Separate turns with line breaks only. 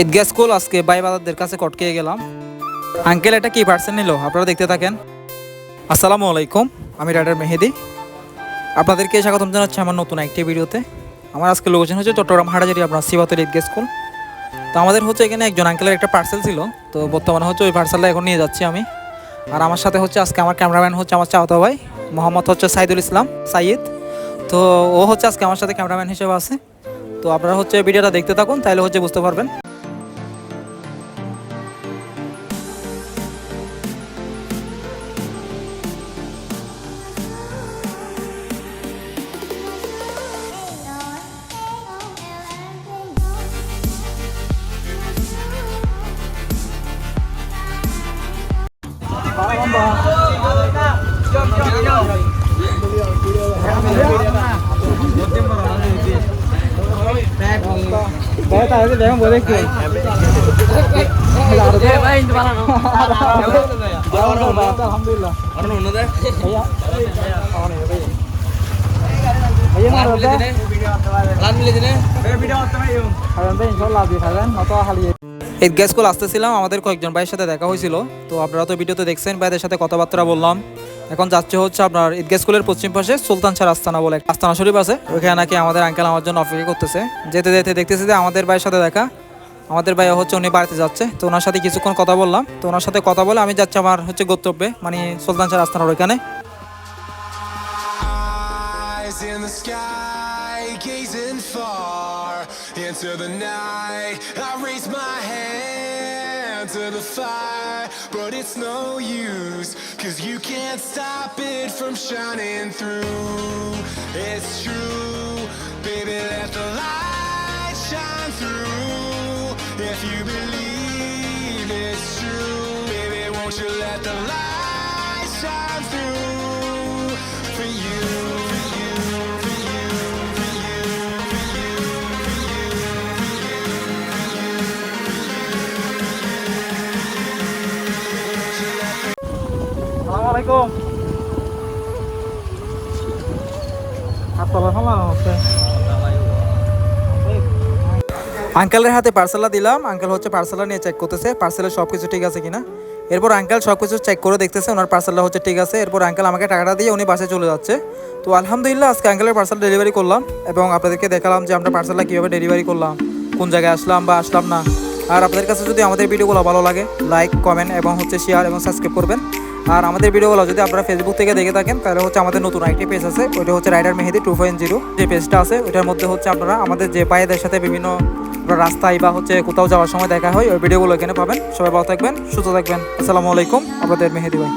ঈদগাহ school আজকে ভাই বাজারদের কাছে কটকে গেলাম। আঙ্কেল এটা কি পার্সেল নিল আপনারা দেখতে থাকেন। আসসালামু আলাইকুম, আমি রাইডার মেহেদি। আপনাদেরকে স্বাগতম জানাচ্ছি আমার নতুন একটি ভিডিওতে। আমার আজকে লোকেশন হচ্ছে চট্টগ্রাম হাটাজারি আপনার সিবাতের ঈদগাহ স্কুল। তো আমাদের হচ্ছে এখানে একজন আঙ্কেলের একটা পার্সেল ছিল, তো বর্তমানে হচ্ছে ওই পার্সেলটা এখন নিয়ে যাচ্ছি আমি। আর আমার সাথে হচ্ছে আজকে আমার ক্যামেরাম্যান হচ্ছে আমার চাওতা ভাই মোহাম্মদ হচ্ছে সাইদুল ইসলাম সাইদ। তো ও হচ্ছে আজকে আমার সাথে ক্যামেরাম্যান হিসেবে আছে। তো আপনারা হচ্ছে ভিডিওটা দেখতে থাকুন, তাহলে হচ্ছে বুঝতে পারবেন। ঈদগাহ স্কুল আসতেছিলাম, আমাদের কয়েকজন ভাইয়ের সাথে দেখা হয়েছিল। তো আপনারা তো ভিডিওতে দেখছেন, ভাইদের সাথে কথাবার্তা বললাম। এখন যাচ্ছে হচ্ছে আপনার ঈদগাহ স্কুলের পশ্চিম পাশে সুলতান শাহ আস্তানা বলে আস্তানা শরীফ আছে, ওইখানে নাকি আমাদের আঙ্কেল আমার জন্য অপেক্ষা করতেছে। যেতে যেতে দেখতেছি যে আমাদের ভাইয়ের সাথে দেখা, আমাদের ভাই হচ্ছে উনি বাড়িতে যাচ্ছে। তো ওনার সাথে কিছুক্ষণ কথা বললাম। তো ওনার সাথে কথা বলে আমি যাচ্ছি আমার হচ্ছে গন্তব্যে, মানে সুলতান শাহ আস্তানার ওইখানে।
In the sky, gazing far into the night, I raise my hand to the fire, but it's no use, 'cause you can't stop it from shining through. It's true, baby, let the light shine through. If you believe it's true, baby, won't you let the light shine through for you.
আঙ্কেলের হাতে পার্সেলটা দিলাম, uncle হচ্ছে পার্সেলটা নিয়ে check করতেছে পার্সেলের সব কিছু ঠিক আছে কিনা। এরপর আঙ্কেল সব কিছু চেক করে দেখতেছে ওনার পার্সেলটা হচ্ছে ঠিক আছে। এরপর আঙ্কেল আমাকে টাকাটা দিয়ে উনি বাসে চলে যাচ্ছে। তো আলহামদুলিল্লাহ আজকে আঙ্কেলের পার্সেল ডেলিভারি করলাম এবং আপনাদেরকে দেখালাম যে আমরা পার্সেলটা কীভাবে ডেলিভারি করলাম, কোন জায়গায় আসলাম বা আসলাম না। আর আপনাদের কাছে যদি আমাদের ভিডিওগুলো ভালো লাগে, লাইক কমেন্ট এবং হচ্ছে শেয়ার এবং সাবস্ক্রাইব করবেন। আর আমাদের ভিডিওগুলো যদি আপনারা ফেসবুক থেকে দেখে থাকেন, তাহলে হচ্ছে আমাদের নতুন আরেকটি পেজ আছে, ওইটা হচ্ছে রাইডার মেহেদি 2.0 যে পেজটা আছে। ওইটার মধ্যে হচ্ছে আপনারা আমাদের যে ভাইদের সাথে বিভিন্ন রাস্তায় বা হচ্ছে কোথাও যাওয়ার সময় দেখা হয়, ওই ভিডিওগুলো এখানে পাবেন। সবাই ভালো থাকবেন, সুস্থ থাকবেন। আসসালামু আলাইকুম, আপনাদের মেহেদি ভাই।